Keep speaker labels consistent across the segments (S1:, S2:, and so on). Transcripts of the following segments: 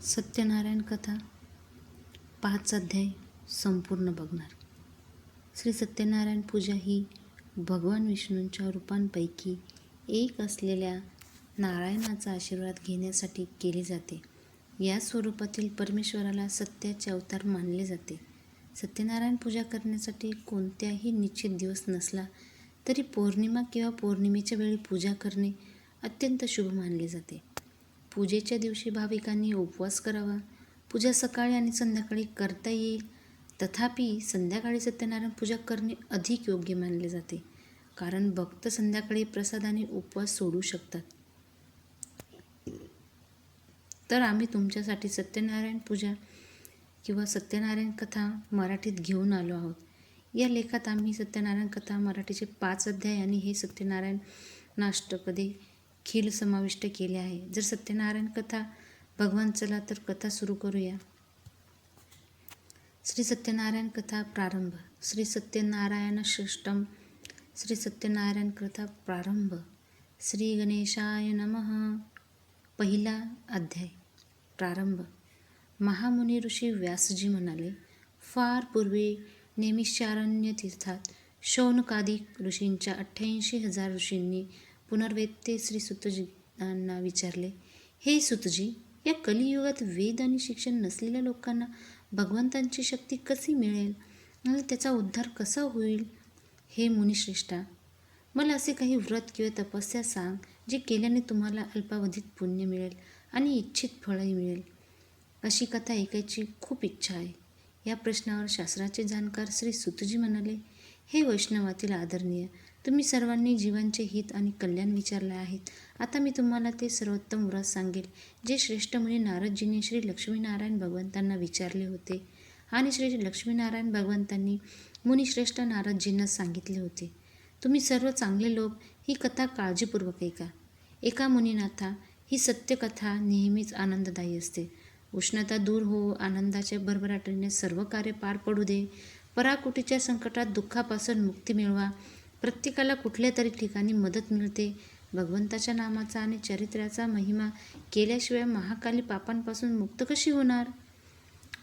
S1: सत्यनारायण कथा 5 अध्याय संपूर्ण बघणार. श्री सत्यनारायण पूजा ही भगवान विष्णूंच्या रूपांपैकी एक असलेल्या नारायणाचा आशीर्वाद घेण्यासाठी केली जाते. या स्वरूपातील परमेश्वराला सत्याचे अवतार मानले जाते. सत्यनारायण पूजा करण्यासाठी कोणत्याही निश्चित दिवस नसला तरी पौर्णिमा किंवा पौर्णिमेच्या वेळी पूजा करणे अत्यंत शुभ मानले जाते. पूजेच्या दिवशी भाविकांनी उपवास करावा. पूजा सकाळी आणि संध्याकाळी करता येईल, तथापि संध्याकाळी सत्यनारायण पूजा करणे अधिक योग्य मानले जाते, कारण भक्त संध्याकाळी प्रसादाने उपवास सोडू शकतात. तर आम्ही तुमच्यासाठी सत्यनारायण पूजा किंवा सत्यनारायण कथा मराठीत घेऊन आलो आहोत. या लेखात आम्ही सत्यनारायण कथा मराठीचे 5 अध्याय आणि हे सत्यनारायणाष्टपदी खील समाविष्ट केले आहे. जर सत्यनारायण कथा भगवान चला तर कथा सुरू करूया. श्री सत्यनारायण कथा प्रारंभ. श्री सत्यनारायण षष्टम. श्री सत्यनारायण कथा प्रारंभ. श्री गणेशाय नमः. पहिला अध्याय. प्रारंभ. महामुनी ऋषी व्यासजी म्हणाले, फार पूर्वी नैमिषारण्य तीर्थात शौनकादिक ऋषींच्या 88,000 ऋषींनी पुनर्वेत्ते श्री सुतजींना विचारले, हे सुतजी, या कलियुगात वेद आणि शिक्षण नसलेल्या लोकांना भगवंतांची शक्ती कशी मिळेल आणि त्याचा उद्धार कसा होईल? हे मुनिश्रेष्ठा, मला असे काही व्रत किंवा तपस्या सांग जे केल्याने तुम्हाला अल्पावधीत पुण्य मिळेल आणि इच्छित फळही मिळेल. अशी कथा ऐकायची खूप इच्छा आहे. या प्रश्नावर शास्त्राचे जाणकार श्री सुतजी म्हणाले, हे वैष्णवातील आदरणीय, तुम्ही सर्वांनी जीवांचे हित आणि कल्याण विचारले आहेत. आता मी तुम्हाला ते सर्वोत्तम व्रत सांगेल जे श्रेष्ठ मुनी नारदजींनी श्री लक्ष्मीनारायण भगवंतांना विचारले होते आणि श्री लक्ष्मीनारायण भगवंतांनी मुनिश्रेष्ठ नारदजींना सांगितले होते. तुम्ही सर्व चांगले लोक ही कथा काळजीपूर्वक ऐका. एका मुनिनाथा, ही सत्यकथा नेहमीच आनंददायी असते. उष्णता दूर हो, आनंदाच्या भरभराटीने सर्व कार्य पार पडू दे, पराकुटीच्या संकटात दुःखापासून मुक्ती मिळवा. प्रत्येकाला कुठल्या तरी ठिकाणी मदत मिळते. भगवंताच्या नामाचा आणि चरित्राचा महिमा केल्याशिवाय महाकाली पापांपासून मुक्त कशी होणार?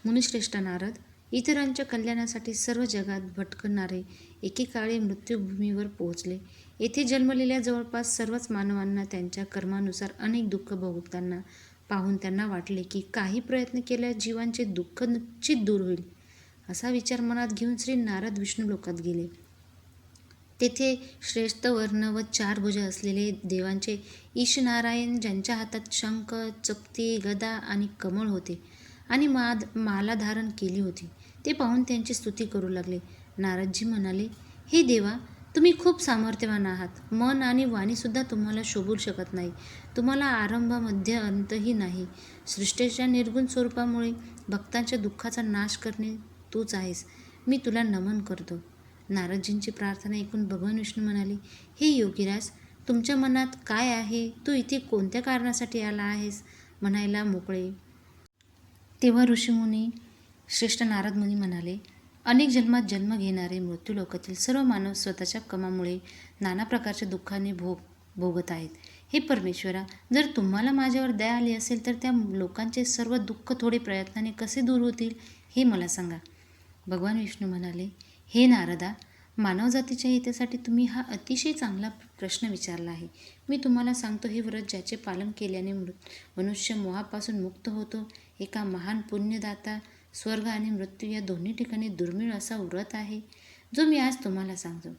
S1: मुनिश्रेष्ठ नारद, इतरांच्या कल्याणासाठी सर्व जगात भटकणारे एकेकाळी मृत्यूभूमीवर पोहोचले. येथे जन्मलेल्या जवळपास सर्वच मानवांना त्यांच्या कर्मानुसार अनेक दुःख भोगताना पाहून त्यांना वाटले की काही प्रयत्न केल्यास जीवांचे दुःख निश्चित दूर होईल. असा विचार मनात घेऊन श्री नारद विष्णू लोकात गेले. तेथे श्रेष्ठ वर्ण व 4 भुज असलेले देवांचे ईश नारायण, ज्यांच्या हातात शंख, चकती, गदा आणि कमळ होते आणि माला धारण केली होती, ते पाहून त्यांची स्तुती करू लागले. नारदजी म्हणाले, हे देवा, तुम्ही खूप सामर्थ्यवान आहात. मन आणि वाणीसुद्धा तुम्हाला शोभू शकत नाही. तुम्हाला आरंभ, मध्य, अंतही नाही. सृष्टीच्या निर्गुण स्वरूपामुळे भक्तांच्या दुःखाचा नाश करणे तूच आहेस. मी तुला नमन करतो. नारदजींची प्रार्थना ऐकून भगवान विष्णू म्हणाले, हे योगीराज, तुमच्या मनात काय आहे? तू इथे कोणत्या कारणासाठी आला आहेस? म्हणायला मोकळे. तेव्हा ऋषीमुनी श्रेष्ठ नारद मुनी म्हणाले, अनेक जन्मात जन्म घेणारे मृत्यूलोकातील सर्व मानव स्वतःच्या कर्मामुळे नाना प्रकारच्या दुःखाने भोगत आहेत. हे परमेश्वरा, जर तुम्हाला माझ्यावर दया आली असेल तर त्या लोकांचे सर्व दुःख थोडे प्रयत्नाने कसे दूर होतील हे मला सांगा. भगवान विष्णू म्हणाले, हे नारदा, मानवजातीच्या हितासाठी तुम्ही हा अतिशय चांगला प्रश्न विचारला आहे. मी तुम्हाला सांगतो, हे व्रत ज्याचे पालन केल्याने मनुष्य मोहापासून मुक्त होतो. एका महान पुण्यदाता स्वर्ग आणि मृत्यू या दोन्ही ठिकाणी दुर्मिळ असा व्रत आहे, जो मी आज तुम्हाला सांगतो.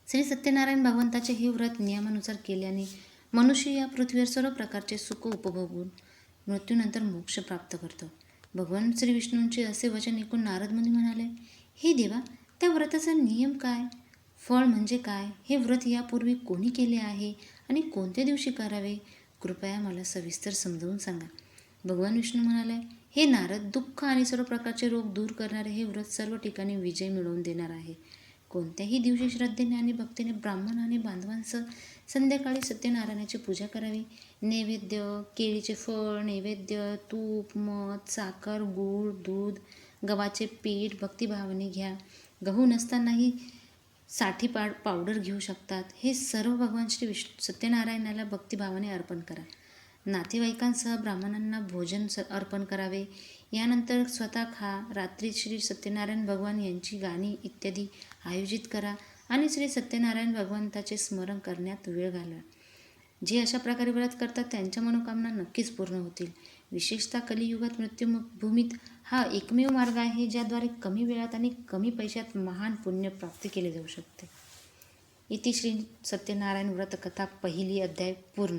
S1: श्री सत्यनारायण भगवंताचे हे व्रत नियमानुसार केल्याने मनुष्य या पृथ्वीवर सर्व प्रकारचे सुख उपभोगून मृत्यूनंतर मोक्ष प्राप्त करतो. भगवान श्री विष्णूंचे असे वचन ऐकून नारद मुनी म्हणाले, हे देवा, त्या व्रताचा नियम काय? फळ म्हणजे काय? हे व्रत यापूर्वी कोणी केले आहे आणि कोणत्या दिवशी करावे? कृपया मला सविस्तर समजावून सांगा. भगवान विष्णू म्हणाले, हे नारद, दुःख आणि सर्व प्रकारचे रोग दूर करणारे हे व्रत सर्व ठिकाणी विजय मिळवून देणार आहे. कोणत्याही दिवशी श्रद्धेने आणि भक्तीने ब्राह्मण आणि बांधवांसह संध्याकाळी सत्यनारायणाची पूजा करावी. नैवेद्य, केळीचे फळ, नैवेद्य, तूप, मध, साखर, गूळ, दूध, गव्हाचे पीठ भक्तिभावाने घ्या. गहू नसतानाही साठी पावडर घेऊ शकतात. हे सर्व भगवान श्री सत्यनारायणाला भक्तिभावाने अर्पण करा. नातेवाईकांसह ब्राह्मणांना भोजन अर्पण करावे. यानंतर स्वतः खा. रात्री श्री सत्यनारायण भगवान यांची गाणी इत्यादी आयोजित करा आणि श्री सत्यनारायण भगवंताचे स्मरण करण्यात वेळ घालवा. जे अशा प्रकारे व्रत करतात त्यांच्या मनोकामना नक्कीच पूर्ण होतील. विशेषतः कलियुगात मृत्यूभूमीत हा एकमेव मार्ग आहे ज्याद्वारे कमी वेळात आणि कमी पैशात महान पुण्य प्राप्त केले जाऊ शकते. इति श्री सत्यनारायण व्रत कथा पहिली अध्याय पूर्ण.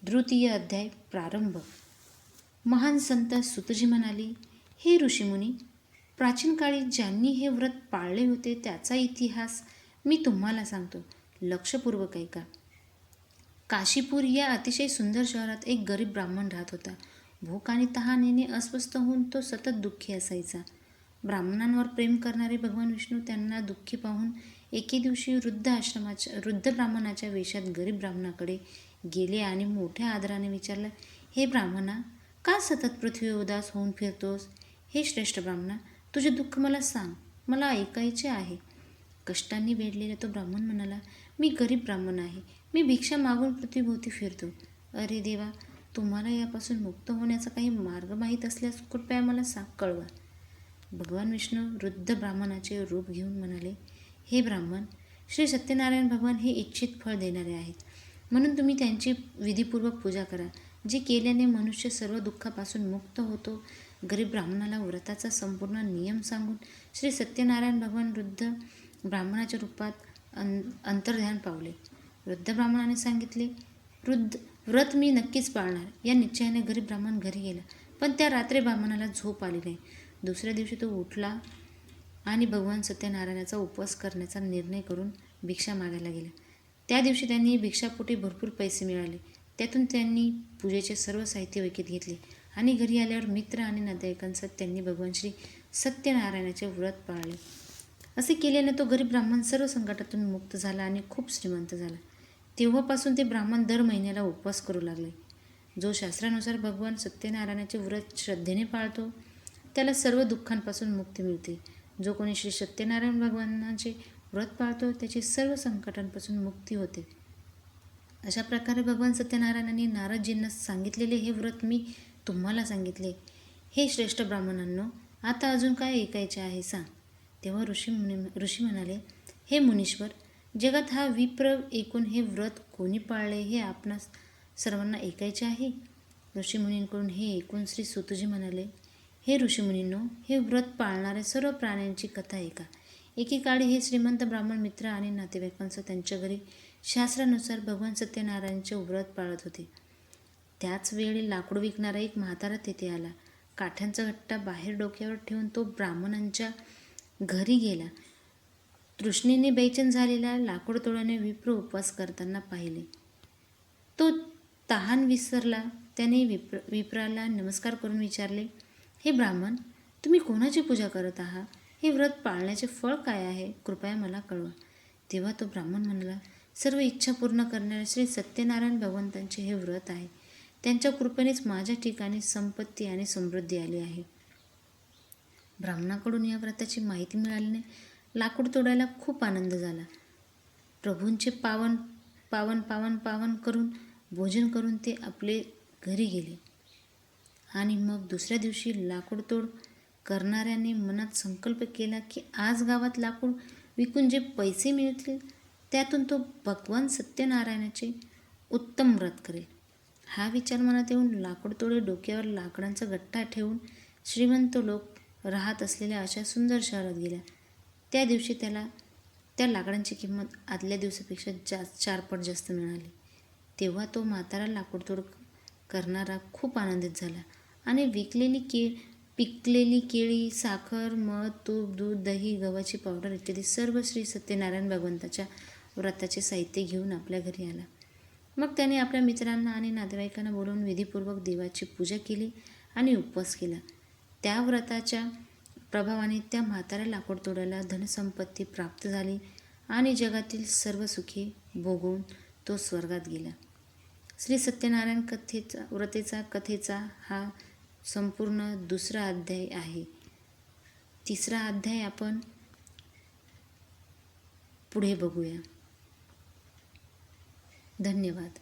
S1: द्वितीय अध्याय प्रारंभ. महान संत सुतजी म्हणाले, हे ऋषीमुनी, प्राचीन काळी ज्यांनी हे व्रत पाळले होते त्याचा इतिहास मी तुम्हाला सांगतो. लक्षपूर्वक ऐका. काशीपूर या अतिशय सुंदर शहरात एक गरीब ब्राह्मण राहत होता. भूक आणि तहानेने अस्वस्थ होऊन तो सतत दुःखी असायचा. ब्राह्मणांवर प्रेम करणारे भगवान विष्णू त्यांना दुःखी पाहून एके दिवशी वृद्ध ब्राह्मणाच्या वेशात गरीब ब्राह्मणाकडे गेले आणि मोठ्या आदराने विचारलं, हे ब्राह्मणा, का सतत पृथ्वीवर उदास होऊन फिरतोस? हे श्रेष्ठ ब्राह्मणा, तुझे दुःख मला सांग, मला ऐकायचे आहे. कष्टांनी वेढलेला तो ब्राह्मण म्हणाला, मी गरीब ब्राह्मण आहे. मी भिक्षा मागून पृथ्वीभोवती फिरतो. अरे देवा, तुम्हाला यापासून मुक्त होण्याचा काही मार्ग माहीत असल्यास कृपया मला कळवा. भगवान विष्णू वृद्ध ब्राह्मणाचे रूप घेऊन म्हणाले, हे ब्राह्मण, श्री सत्यनारायण भगवान हे इच्छित फळ देणारे आहेत, म्हणून तुम्ही त्यांची विधीपूर्वक पूजा करा. जे केल्याने मनुष्य सर्व दुःखापासून मुक्त होतो. गरीब ब्राह्मणाला व्रताचा संपूर्ण नियम सांगून श्री सत्यनारायण भगवान वृद्ध ब्राह्मणाच्या रूपात अंतर्ध्यान पावले. वृद्ध ब्राह्मणाने सांगितले, व्रत मी नक्कीच पाळणार. या निश्चयाने गरीब ब्राह्मण घरी गेला. पण त्या रात्री ब्राह्मणाला झोप आली नाही. दुसऱ्या दिवशी तो उठला आणि भगवान सत्यनारायणाचा उपवास करण्याचा निर्णय करून भिक्षा मागायला गेला. त्या दिवशी त्यांनी भिक्षापोटी भरपूर पैसे मिळाले. त्यातून त्यांनी पूजेचे सर्व साहित्य विकत घेतले आणि घरी आल्यावर मित्र आणि नातेवाईकांसह त्यांनी भगवान श्री सत्यनारायणाचे व्रत पाळले. असे केल्याने तो गरीब ब्राह्मण सर्व संकटातून मुक्त झाला आणि खूप श्रीमंत झाला. तेव्हापासून ते ब्राह्मण दर महिन्याला उपवास करू लागले. जो शास्त्रानुसार भगवान सत्यनारायणाचे व्रत श्रद्धेने पाळतो त्याला सर्व दुःखांपासून मुक्ती मिळते. जो कोणी श्री सत्यनारायण भगवानाचे व्रत पाळतो त्याची सर्व संकटांपासून मुक्ती होते. अशा प्रकारे भगवान सत्यनारायणांनी नारदजींना सांगितलेले हे व्रत मी तुम्हाला सांगितले. हे श्रेष्ठ ब्राह्मणांनो, आता अजून काय ऐकायचे आहे सांग. तेव्हा ऋषी म्हणाले, हे मुनीश्वर, जगात हा विप्र ऐकून हे व्रत कोणी पाळले हे आपणास सर्वांना ऐकायचे आहे. ऋषीमुनींकडून हे ऐकून श्री सुतजी म्हणाले, हे ऋषीमुनींनो, हे व्रत पाळणाऱ्या सर्व प्राण्यांची कथा ऐका. एकेकाळी हे श्रीमंत ब्राह्मण मित्र आणि नातेवाईकांसह त्यांच्या घरी शास्त्रानुसार भगवान सत्यनारायणचे व्रत पाळत होते. त्याच वेळी लाकूड विकणारा एक म्हातारा तेथे आला. काठ्यांचा गट्टा बाहेर डोक्यावर ठेवून तो ब्राह्मणांच्या घरी गेला. तृष्णेने बेचैन झालेला लाकूड तोडण्याने विप्र उपवास करताना पाहिले. तो तहान विसरला. त्याने विप्राला नमस्कार करून विचारले, हे ब्राह्मण, तुम्ही कोणाची पूजा करत आहात? हे व्रत पाळण्याचे फळ काय आहे? कृपया मला कळवा. तेव्हा तो ब्राह्मण म्हणाला, सर्व इच्छा पूर्ण करणाऱ्या श्री सत्यनारायण भगवंतांचे हे व्रत आहे. त्यांच्या कृपेनेच माझ्या ठिकाणी संपत्ती आणि समृद्धी आली आहे. ब्राह्मणाकडून या व्रताची माहिती मिळाल्याने लाकूड तोडायला खूप आनंद झाला. प्रभूंचे पावन पावन पावन पावन करून भोजन करून ते आपले घरी गेले. आणि मग दुसऱ्या दिवशी लाकूड तोड करणाऱ्याने मनात संकल्प केला की आज गावात लाकूड विकून जे पैसे मिळतील त्यातून तो भगवान सत्यनारायणाचे उत्तम व्रत करेल. हा विचार मनात येऊन लाकूड तोडे डोक्यावर लाकडांचा गट्टा ठेवून श्रीमंत लोक राहत असलेल्या अशा सुंदर शहरात गेला. त्या दिवशी त्याला त्या लाकडांची किंमत आदल्या दिवसापेक्षा 4 पट जास्त मिळाली. तेव्हा तो म्हातारा लाकूडतोड करणारा खूप आनंदित झाला आणि पिकलेली केळी, साखर, मध, तूप, दूध, दही, गव्हाची पावडर इत्यादी सर्व श्री सत्यनारायण भगवंताच्या व्रताचे साहित्य घेऊन आपल्या घरी आला. मग त्याने आपल्या मित्रांना आणि नातेवाईकांना बोलावून विधीपूर्वक देवाची पूजा केली आणि उपवास केला. त्या व्रताच्या प्रभावाने त्या म्हाताऱ्या लाकूड तोडायला धनसंपत्ती प्राप्त झाली आणि जगातील सर्व सुखे भोगून तो स्वर्गात गेला. श्री सत्यनारायण कथेचा हा संपूर्ण दुसरा अध्याय आहे. तिसरा अध्याय आपण पुढे बघूया. धन्यवाद.